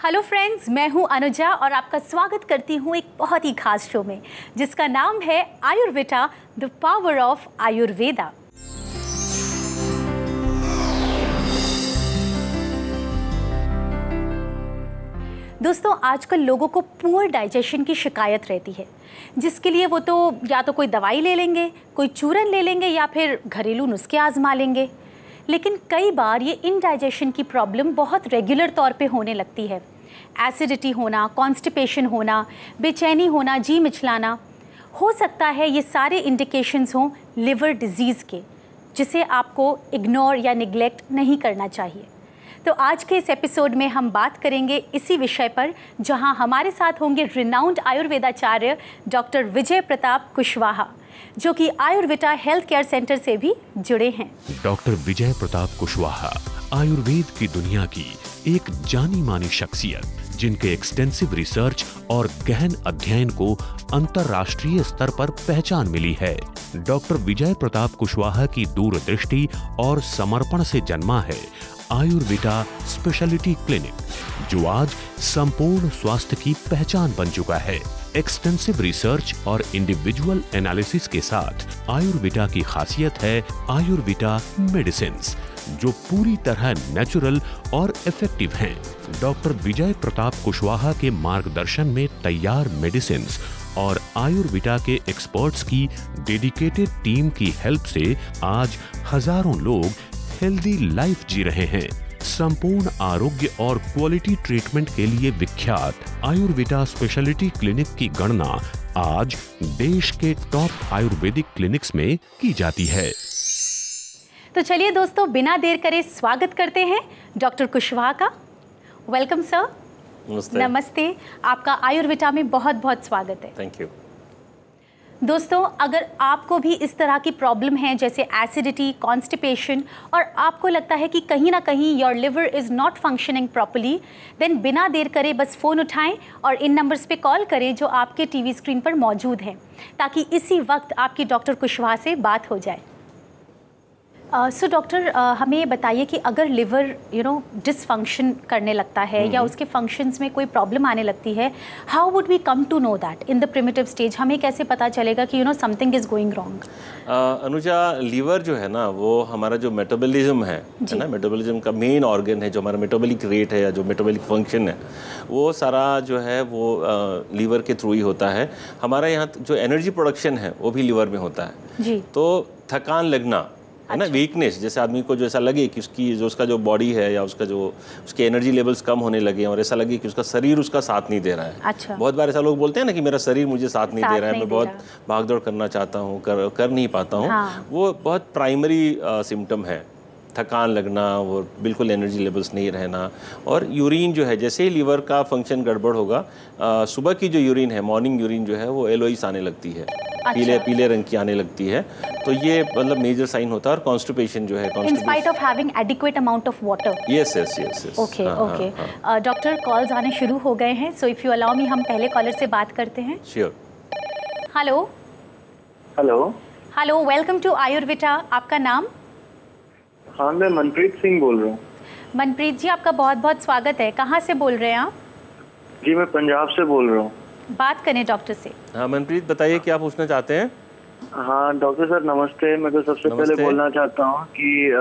Hello friends, मैं हूं अनुजा और आपका स्वागत करती हूं एक बहुत ही खास शो में जिसका नाम है आयुर्विटा द पावर ऑफ आयुर्वेदा। दोस्तों, आजकल लोगों को पुअर डाइजेशन की शिकायत रहती है, जिसके लिए वो तो या तो कोई दवाई ले लेंगे, कोई चूरन ले लेंगे या फिर घरेलू नुस्खे आजमा लेंगे। लेकिन कई बार ये इनडाइजेशन की प्रॉब्लम बहुत रेगुलर तौर पे होने लगती है। एसिडिटी होना, कॉन्स्टिपेशन होना, बेचैनी होना, जी मिचलाना, हो सकता है ये सारे इंडिकेशंस हों लिवर डिजीज़ के, जिसे आपको इग्नोर या निगलेक्ट नहीं करना चाहिए। तो आज के इस एपिसोड में हम बात करेंगे इसी विषय पर, जहां हमारे साथ होंगे रिनाउंड आयुर्वेदाचार्य डॉक्टर विजय प्रताप कुशवाहा, जो कि आयुर्विटा हेल्थ केयर सेंटर से भी जुड़े हैं। डॉक्टर विजय प्रताप कुशवाहा आयुर्वेद की दुनिया की एक जानी मानी शख्सियत, जिनके एक्सटेंसिव रिसर्च और गहन अध्ययन को अंतर्राष्ट्रीय स्तर पर पहचान मिली है। डॉक्टर विजय प्रताप कुशवाहा की दूरदृष्टि और समर्पण से जन्मा है आयुर्विटा स्पेशलिटी क्लिनिक, जो आज संपूर्ण स्वास्थ्य की पहचान बन चुका है। एक्सटेंसिव रिसर्च और इंडिविजुअल एनालिसिस के साथ आयुर्विटा की खासियत है आयुर्विटा मेडिसिन्स, जो पूरी तरह नेचुरल और इफेक्टिव हैं। डॉक्टर विजय प्रताप कुशवाहा के मार्गदर्शन में तैयार मेडिसिन्स और आयुर्विटा के एक्सपर्ट्स की डेडिकेटेड टीम की हेल्प से आज हजारों लोग हेल्दी लाइफ जी रहे हैं। संपूर्ण आरोग्य और क्वालिटी ट्रीटमेंट के लिए विख्यात आयुर्विटा स्पेशलिटी क्लिनिक की गणना आज देश के टॉप आयुर्वेदिक क्लिनिक्स में की जाती है। तो चलिए दोस्तों, बिना देर करे स्वागत करते हैं डॉक्टर कुशवाहा का। Welcome sir. नमस्ते। नमस्ते, आपका आयुर्विटा में बहुत बहुत स्वागत है। Thank you. दोस्तों, अगर आपको भी इस तरह की प्रॉब्लम है जैसे एसिडिटी, कॉन्स्टिपेशन, और आपको लगता है कि कहीं ना कहीं your liver is not functioning properly, then बिना देर करे बस फ़ोन उठाएं और इन नंबर्स पे कॉल करें जो आपके टीवी स्क्रीन पर मौजूद हैं, ताकि इसी वक्त आपकी डॉक्टर कुशवाहा से बात हो जाए। सो डॉक्टर, हमें ये बताइए कि अगर लिवर डिसफंक्शन करने लगता है या उसके फंक्शंस में कोई प्रॉब्लम आने लगती है, how would we come to know that in the primitive stage? हमें कैसे पता चलेगा कि something is going wrong? Anuja, liver जो है ना, वो हमारा जो मेटाबॉलिज्म है ना, मेटाबॉलिज्म का मेन ऑर्गन है। जो हमारा मेटाबॉलिक रेट है या जो मेटाबॉलिक फंक्शन है, वो सारा जो है वो लीवर के थ्रू ही होता है। हमारा यहाँ जो एनर्जी प्रोडक्शन है वो भी लीवर में होता है जी। तो थकान लगना है ना, वीकनेस, जैसे आदमी को जो ऐसा लगे कि उसका जो बॉडी है या उसके एनर्जी लेवल्स कम होने लगे और ऐसा लगे कि उसका शरीर उसका साथ नहीं दे रहा है। अच्छा। बहुत बार ऐसा लोग बोलते हैं ना कि मेरा शरीर मुझे साथ नहीं दे रहा है, मैं बहुत भागदौड़ करना चाहता हूँ, कर नहीं पाता हूँ। हाँ। वो बहुत प्राइमरी सिम्टम है, थकान लगना, वो बिल्कुल एनर्जी लेवल्स नहीं रहना। और यूरिन जो है, जैसे ही लीवर का फंक्शन गड़बड़ होगा, सुबह की जो यूरिन है, मॉर्निंग यूरिन जो है, वो येलोइश आने लगती है। अच्छा। पीले रंग की आने लगती है। तो ये मतलब मेजर साइन होता है। और कॉन्स्टिपेशन जो है, in spite of having adequate amount of water. Yes. Okay. Doctor, calls आने शुरू हो गए हैं, so if you allow me, हम पहले कॉलर से बात करते हैं। Sure. Hello, welcome to Ayurvita. आपका नाम? हाँ, मैं मनप्रीत सिंह बोल रहा हूँ। मनप्रीत जी, आपका बहुत बहुत स्वागत है। कहाँ से बोल रहे हैं आप? जी, मैं पंजाब से बोल रहा हूँ। बात करें डॉक्टर से। हाँ मनप्रीत, बताइए क्या पूछना चाहते हैं? हाँ डॉक्टर सर, नमस्ते। मैं तो सबसे पहले बोलना चाहता हूँ कि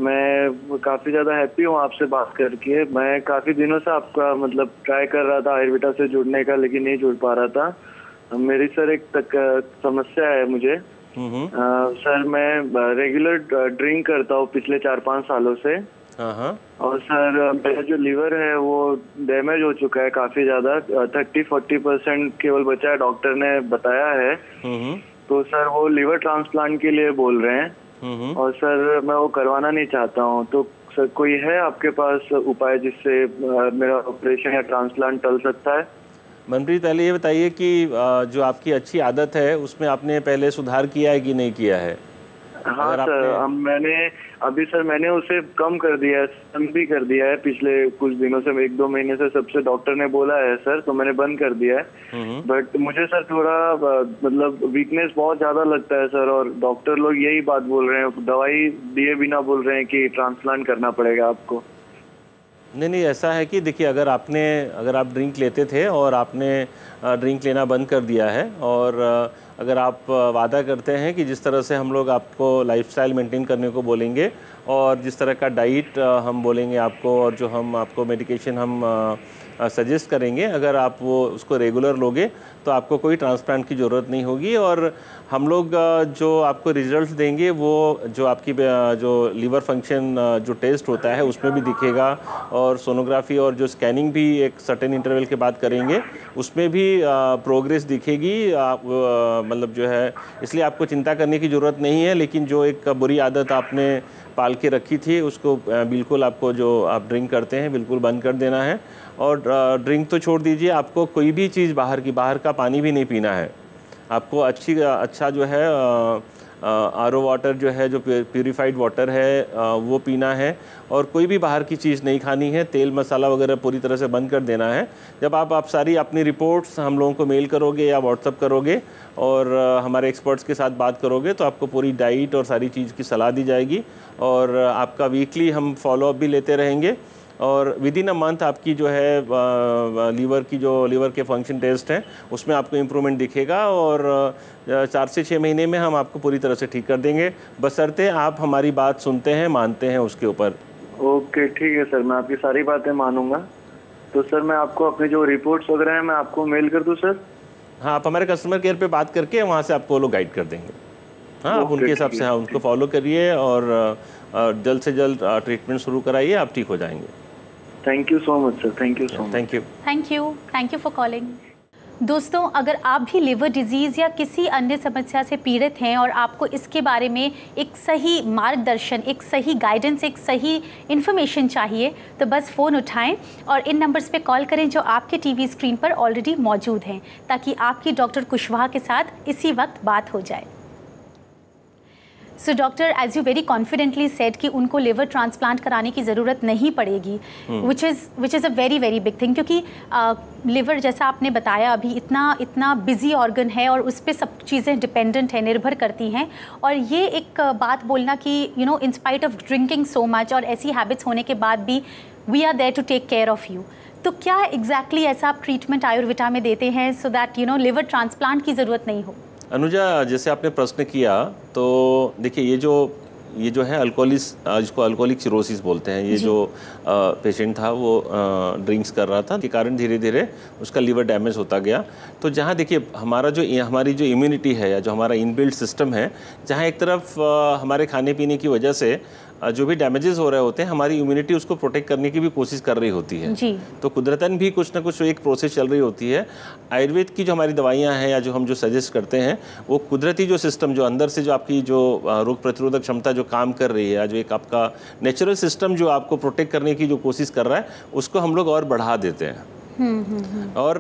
मैं काफ़ी ज़्यादा हैप्पी हूँ आपसे बात करके। मैं काफ़ी दिनों से आपका मतलब ट्राई कर रहा था आयुर्वेदा से जुड़ने का, लेकिन नहीं जुड़ पा रहा था। मेरी सर एक समस्या है मुझे। सर, मैं रेगुलर ड्रिंक करता हूँ पिछले 4-5 सालों से। और सर, मेरा जो लीवर है वो डैमेज हो चुका है काफ़ी ज़्यादा, 30-40% केवल बचा है, डॉक्टर ने बताया है। तो सर, वो लीवर ट्रांसप्लांट के लिए बोल रहे हैं। और सर, मैं वो करवाना नहीं चाहता हूँ। तो सर, कोई है आपके पास उपाय जिससे मेरा ऑपरेशन या ट्रांसप्लांट टल सकता है? मनप्रीत, पहले ये बताइए कि जो आपकी अच्छी आदत है उसमें आपने पहले सुधार किया है कि नहीं किया है? हाँ सर, मैंने उसे कम कर दिया है, बंद भी कर दिया है पिछले कुछ दिनों से, 1-2 महीने से। सबसे डॉक्टर ने बोला है सर, तो मैंने बंद कर दिया है। बट मुझे सर थोड़ा मतलब वीकनेस बहुत ज़्यादा लगता है सर, और डॉक्टर लोग यही बात बोल रहे हैं, दवाई दिए बिना बोल रहे हैं कि ट्रांसप्लांट करना पड़ेगा आपको। नहीं, ऐसा है कि देखिए, अगर आप ड्रिंक लेते थे और आपने ड्रिंक लेना बंद कर दिया है, और अगर आप वादा करते हैं कि जिस तरह से हम लोग आपको लाइफस्टाइल मेंटेन करने को बोलेंगे और जिस तरह का डाइट हम बोलेंगे आपको, और जो हम आपको मेडिकेशन हम सजेस्ट करेंगे, अगर आप वो उसको रेगुलर लोगे तो आपको कोई ट्रांसप्लांट की ज़रूरत नहीं होगी। और हम लोग जो आपको रिजल्ट्स देंगे वो जो आपकी जो लीवर फंक्शन जो टेस्ट होता है उसमें भी दिखेगा, और सोनोग्राफी और जो स्कैनिंग भी एक सर्टेन इंटरवल के बाद करेंगे उसमें भी प्रोग्रेस दिखेगी। मतलब जो है, इसलिए आपको चिंता करने की ज़रूरत नहीं है। लेकिन जो एक बुरी आदत आपने पाल के रखी थी उसको बिल्कुल आपको, जो आप ड्रिंक करते हैं, बिल्कुल बंद कर देना है। और ड्रिंक तो छोड़ दीजिए, आपको कोई भी चीज़ बाहर का पानी भी नहीं पीना है। आपको अच्छा जो है आरओ वाटर जो है, जो प्यूरिफाइड वाटर है वो पीना है, और कोई भी बाहर की चीज़ नहीं खानी है। तेल मसाला वगैरह पूरी तरह से बंद कर देना है। जब आप सारी अपनी रिपोर्ट्स हम लोगों को मेल करोगे या व्हाट्सअप करोगे और हमारे एक्सपर्ट्स के साथ बात करोगे तो आपको पूरी डाइट और सारी चीज़ की सलाह दी जाएगी, और आपका वीकली हम फॉलोअप भी लेते रहेंगे। और विद इन अ मंथ आपकी जो है लीवर के फंक्शन टेस्ट हैं उसमें आपको इम्प्रूवमेंट दिखेगा, और 4 से 6 महीने में हम आपको पूरी तरह से ठीक कर देंगे, बशर्ते आप हमारी बात सुनते हैं, मानते हैं उसके ऊपर। ओके, ठीक है सर, मैं आपकी सारी बातें मानूंगा। तो सर मैं आपको अपने जो रिपोर्ट्स वगैरह हैं मैं आपको मेल कर दूं सर? हाँ, आप हमारे कस्टमर केयर पे बात करके वहाँ से आपको वो लोग गाइड कर देंगे। हाँ, आप उनके हिसाब से उनको फॉलो करिए और जल्द से जल्द ट्रीटमेंट शुरू कराइए, आप ठीक हो जाएंगे। Thank you so much sir, thank you so much. Thank you for calling. दोस्तों, अगर आप भी लिवर डिजीज़ या किसी अन्य समस्या से पीड़ित हैं और आपको इसके बारे में एक सही मार्गदर्शन, एक सही गाइडेंस, एक सही इन्फॉर्मेशन चाहिए तो बस फ़ोन उठाएं और इन नंबर्स पे कॉल करें जो आपके टीवी स्क्रीन पर ऑलरेडी मौजूद हैं, ताकि आपकी डॉक्टर कुशवाहा के साथ इसी वक्त बात हो जाए। So doctor, as you very confidently said कि उनको लिवर ट्रांसप्लांट कराने की ज़रूरत नहीं पड़ेगी, which is a very very big thing, क्योंकि लिवर जैसा आपने बताया अभी इतना बिजी ऑर्गन है और उस पर सब चीज़ें डिपेंडेंट है, निर्भर करती हैं। और ये एक बात बोलना कि you know, in spite of drinking so much और ऐसी हैबिट्स होने के बाद भी we are there to take care of you, तो क्या एग्जैक्टली ऐसा आप ट्रीटमेंट आयुर्वेदा में देते हैं so that you know liver transplant की ज़रूरत नहीं हो? अनुजा, जैसे आपने प्रश्न किया तो देखिए, ये जो है जिसको अल्कोहलिक सिरोसिस बोलते हैं, ये जो पेशेंट था वो ड्रिंक्स कर रहा था, के कारण धीरे धीरे उसका लीवर डैमेज होता गया। तो जहाँ देखिए हमारी जो इम्यूनिटी है या जो हमारा इनबिल्ट सिस्टम है, जहाँ एक तरफ हमारे खाने पीने की वजह से जो भी डैमेजेस हो रहे होते हैं, हमारी इम्यूनिटी उसको प्रोटेक्ट करने की भी कोशिश कर रही होती है जी। तो कुदरतन भी कुछ ना कुछ एक प्रोसेस चल रही होती है। आयुर्वेद की जो हमारी दवाइयाँ हैं या जो हम सजेस्ट करते हैं, वो कुदरती जो सिस्टम, जो अंदर से जो आपकी जो रोग प्रतिरोधक क्षमता जो काम कर रही है, जो एक आपका नेचुरल सिस्टम जो आपको प्रोटेक्ट करने की जो कोशिश कर रहा है, उसको हम लोग और बढ़ा देते हैं। और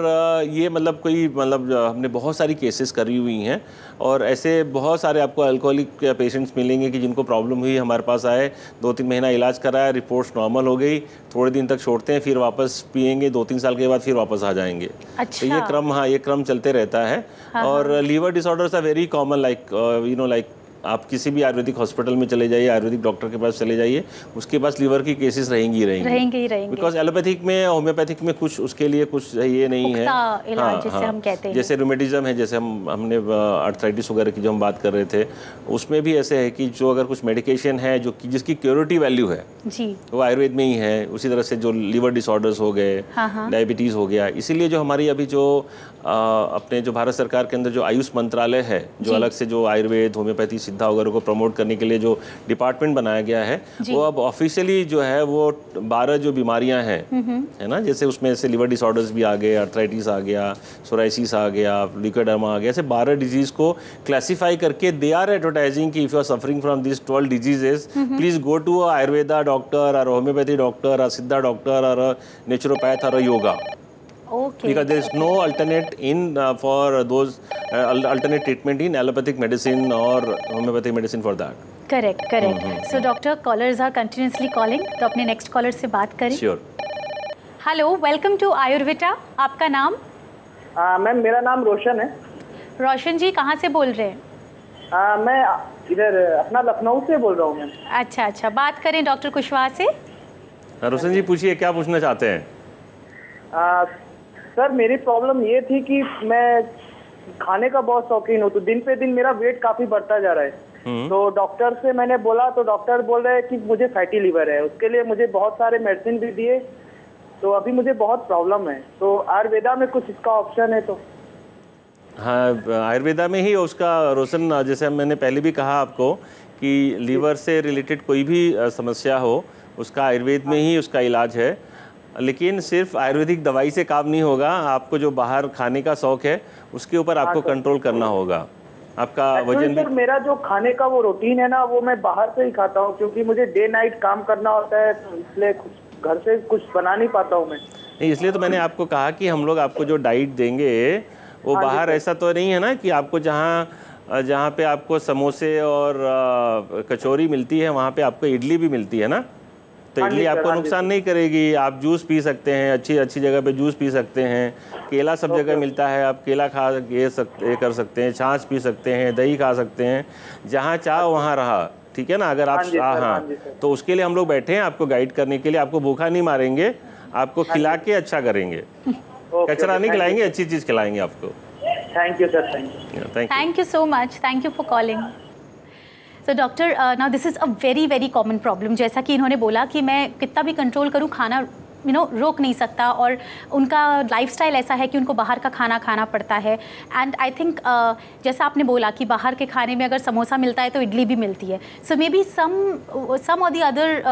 ये हमने बहुत सारी केसेस करी हुई हैं, और ऐसे बहुत सारे आपको अल्कोहलिक पेशेंट्स मिलेंगे कि जिनको प्रॉब्लम हुई, हमारे पास आए, 2-3 महीना इलाज कराया, रिपोर्ट्स नॉर्मल हो गई, थोड़े दिन तक छोड़ते हैं, फिर वापस पिएंगे, 2-3 साल के बाद फिर वापस आ जाएंगे। अच्छा। तो ये क्रम चलते रहता है। और liver disorders are very common, like आप किसी भी आयुर्वेदिक हॉस्पिटल में चले जाइए, आयुर्वेदिक डॉक्टर के पास चले जाइए, उसके पास लीवर की केसेस रहेंगी ही रहेंगी। बिकॉज एलोपैथिक में, होम्योपैथिक में कुछ उसके लिए कुछ ये नहीं है। हम कहते हैं जैसे रूमेटिज्म है, जैसे हमने आर्थराइटिस वगैरह की जो हम बात कर रहे थे, उसमें भी ऐसे है कि जो अगर कुछ मेडिकेशन है जिसकी क्योरिटी वैल्यू है जी, वो आयुर्वेद में ही है। उसी तरह से जो लीवर डिसऑर्डर्स हो गए, डायबिटीज़ हो गया, इसीलिए जो हमारी अभी जो अपने जो भारत सरकार के अंदर जो आयुष मंत्रालय है, जो अलग से जो आयुर्वेद, होम्योपैथी, सिद्धा वगैरह को प्रमोट करने के लिए जो डिपार्टमेंट बनाया गया है, वो अब ऑफिशियली जो है वो 12 जो बीमारियां हैं, है ना, जैसे उसमें से लीवर डिसऑर्डर्स भी आ गए, आर्थराइटिस आ गया, सोराइसिस आ गया, ल्यूकोडर्मा आ गया, ऐसे 12 डिजीज को क्लासीफाई करके दे आर एडवर्टाइजिंग कि if you are suffering from this 12 diseases, please go to a Ayurveda doctor और होम्योपैथी डॉक्टर और सिद्धा डॉक्टर और नेचुरोपैथ और yoga. Okay. Because there is no alternate for those alternate treatment in allopathic medicine or homeopathic medicine for that. Correct. So doctor, callers are continuously calling. तो अपने next caller से बात करें. Sure. Hello, welcome to Ayurveda. आपका नाम? Ma'am मेरा नाम रोशन है. रोशन जी कहाँ से बोल रहे हैं? मैं इधर अपना लखनऊ से बोल रहा हूँ मैम. अच्छा, बात करें डॉक्टर कुशवाहा से. रोशन जी पूछिए, क्या पूछना चाहते हैं? सर मेरी प्रॉब्लम ये थी कि मैं खाने का बहुत शौकीन हूँ, तो दिन पे दिन मेरा वेट काफी बढ़ता जा रहा है। तो डॉक्टर से मैंने बोला तो डॉक्टर बोल रहे हैं कि मुझे फैटी लीवर है। उसके लिए मुझे बहुत सारे मेडिसिन भी दिए, तो अभी मुझे बहुत प्रॉब्लम है। तो आयुर्वेदा में कुछ इसका ऑप्शन है तो? हाँ, आयुर्वेदा में ही उसका रोशन, जैसे मैंने पहले भी कहा आपको कि लीवर से रिलेटेड कोई भी समस्या हो उसका आयुर्वेद में ही उसका इलाज है। लेकिन सिर्फ आयुर्वेदिक दवाई से काम नहीं होगा, आपको जो बाहर खाने का शौक है उसके ऊपर आपको कंट्रोल करना होगा। आपका वजन भी, मेरा जो खाने का वो रूटीन है ना, वो मैं बाहर से ही खाता हूँ, क्योंकि मुझे डे नाइट काम करना होता है, तो इसलिए घर से कुछ बना नहीं पाता हूँ मैं। नहीं, इसलिए तो मैंने आपको कहा कि हम लोग आपको जो डाइट देंगे वो बाहर ऐसा तो नहीं है ना कि आपको जहाँ पे आपको समोसे और कचौरी मिलती है वहाँ पे आपको इडली भी मिलती है ना, तो इडली आपको नुकसान नहीं करेगी। आप जूस पी सकते हैं, अच्छी अच्छी जगह पे जूस पी सकते हैं, केला सब जगह मिलता है, आप केला खा ये कर सकते हैं, छाछ पी सकते हैं, दही खा सकते हैं, जहाँ चाहो वहाँ रहा, ठीक है ना। अगर आप हाँ, तो उसके लिए हम लोग बैठे हैं आपको गाइड करने के लिए। आपको भूखा नहीं मारेंगे, आपको खिला के अच्छा करेंगे, कचरा नहीं खिलाएंगे, अच्छी चीज़ खिलाएंगे आपको। Thank you sir, thank you so much, thank you for calling. So doctor, now this is a very very common problem. जैसा कि इन्होंने बोला कि मैं कितना भी कंट्रोल करूँ, खाना रोक नहीं सकता, और उनका लाइफस्टाइल ऐसा है कि उनको बाहर का खाना खाना पड़ता है। एंड आई थिंक जैसा आपने बोला कि बाहर के खाने में अगर समोसा मिलता है तो इडली भी मिलती है। सो may be some or the other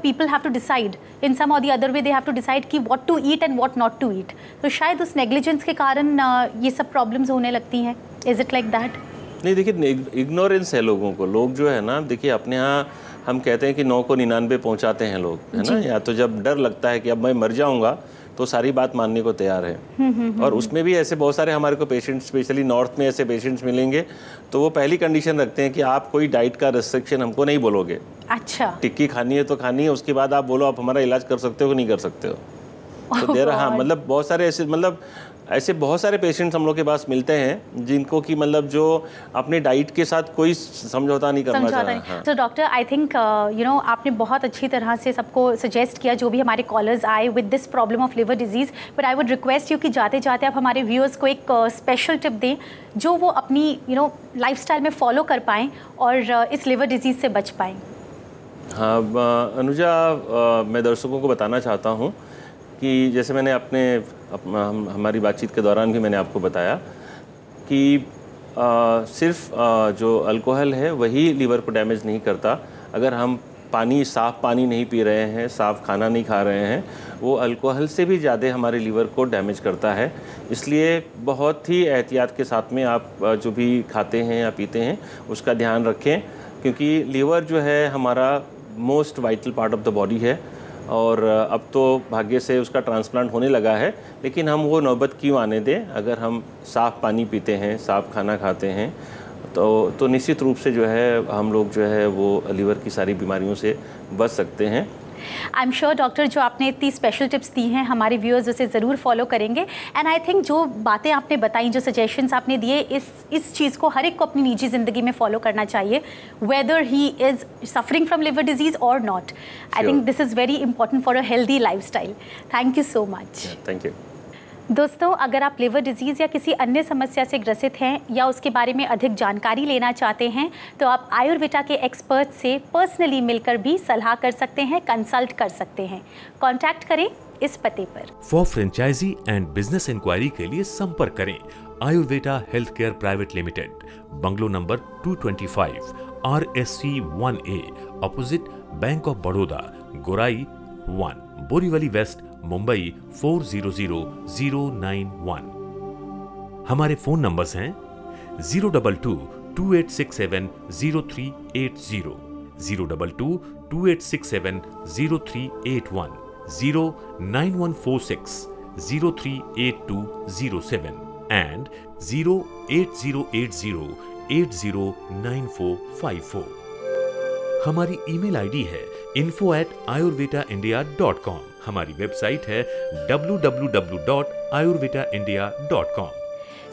people have to decide, in some or the other way they have to decide कि what to eat and what not to eat. तो शायद उस नेग्लिजेंस के कारण ये सब प्रॉब्लम्स होने लगती हैं। Is it like that? नहीं, देखिए, इग्नोरेंस है लोगों को। लोग जो है ना, देखिए अपने यहाँ हम कहते हैं कि 9 को 99 पहुँचाते हैं लोग, है ना। या तो जब डर लगता है कि अब मैं मर जाऊँगा तो सारी बात मानने को तैयार है। और उसमें भी ऐसे बहुत सारे हमारे को पेशेंट्स, स्पेशली नॉर्थ में ऐसे पेशेंट्स मिलेंगे, तो वो पहली कंडीशन रखते हैं कि आप कोई डाइट का रिस्ट्रिक्शन हमको नहीं बोलोगे। अच्छा, टिक्की खानी है तो खानी है, उसके बाद आप बोलो आप हमारा इलाज कर सकते हो कि नहीं कर सकते हो। तो देर हाँ, मतलब बहुत सारे ऐसे बहुत सारे पेशेंट्स हम लोग के पास मिलते हैं जिनको कि मतलब जो अपने डाइट के साथ कोई समझौता नहीं करना चाहते हैं। तो डॉक्टर, आई थिंक आपने बहुत अच्छी तरह से सबको सजेस्ट किया, जो भी हमारे कॉलर्स आए with this problem of liver disease. But I would request you कि जाते जाते आप हमारे व्यूअर्स को एक स्पेशल टिप दें जो वो अपनी लाइफस्टाइल में फॉलो कर पाएँ और इस लिवर डिजीज़ से बच पाएँ। हाँ अनुजा, मैं दर्शकों को बताना चाहता हूँ कि जैसे मैंने हमारी बातचीत के दौरान भी मैंने आपको बताया कि सिर्फ जो अल्कोहल है वही लीवर को डैमेज नहीं करता। अगर हम साफ़ पानी नहीं पी रहे हैं, साफ़ खाना नहीं खा रहे हैं, वो अल्कोहल से भी ज़्यादा हमारे लीवर को डैमेज करता है। इसलिए बहुत ही एहतियात के साथ में आप जो भी खाते हैं या पीते हैं उसका ध्यान रखें, क्योंकि लीवर जो है हमारा most vital part of the body है। और अब तो भाग्य से उसका ट्रांसप्लांट होने लगा है, लेकिन हम वो नौबत क्यों आने दें। अगर हम साफ़ पानी पीते हैं, साफ़ खाना खाते हैं, तो निश्चित रूप से जो है हम लोग जो है वो लीवर की सारी बीमारियों से बच सकते हैं। आई एम श्योर डॉक्टर, जो आपने इतनी स्पेशल टिप्स दी हैं हमारे व्यूअर्स उसे ज़रूर फॉलो करेंगे। एंड आई थिंक जो बातें आपने बताई, जो सजेशंस आपने दिए, इस चीज़ को हर एक को अपनी निजी ज़िंदगी में फॉलो करना चाहिए, whether he is suffering from liver disease or not. I think this is very important for a healthy lifestyle. Thank you so much. Thank you. दोस्तों, अगर आप लिवर डिजीज़ या किसी अन्य समस्या से ग्रसित हैं या उसके बारे में अधिक जानकारी लेना चाहते हैं, तो आप आयुर्वेदा के एक्सपर्ट से पर्सनली मिलकर भी सलाह कर सकते हैं, कंसल्ट कर सकते हैं। कांटेक्ट करें इस पते पर। For franchise and business inquiry के लिए संपर्क करें Ayurveda health care private limited, bungalow number 225, RSC 1A, opposite bank of Baroda, Gorai 1, Borivali west, Mumbai 400091। हमारे फोन नंबर्स हैं 022-2867-0380, 022-2867-0381, 09146-038207 and 08080809454। हमारी ईमेल आईडी है info@ayurvedaindia.com। हमारी वेबसाइट है www.ayurvedaindia.com।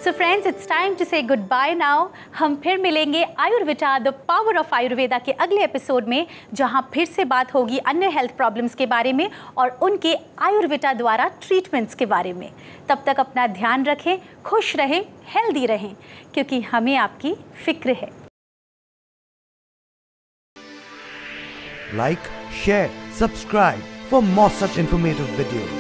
So friends, it's time to say good bye now. हम फिर मिलेंगे Ayurveda the power of Ayurveda के अगले एपिसोड में, जहां फिर से बात होगी अन्य हेल्थ प्रॉब्लम्स के बारे में और उनके आयुर्वेदा द्वारा ट्रीटमेंट्स के बारे में। तब तक अपना ध्यान रखें, खुश रहें, हेल्दी रहें, क्योंकि हमें आपकी फिक्र है। Like, share, subscribe for more such informative videos.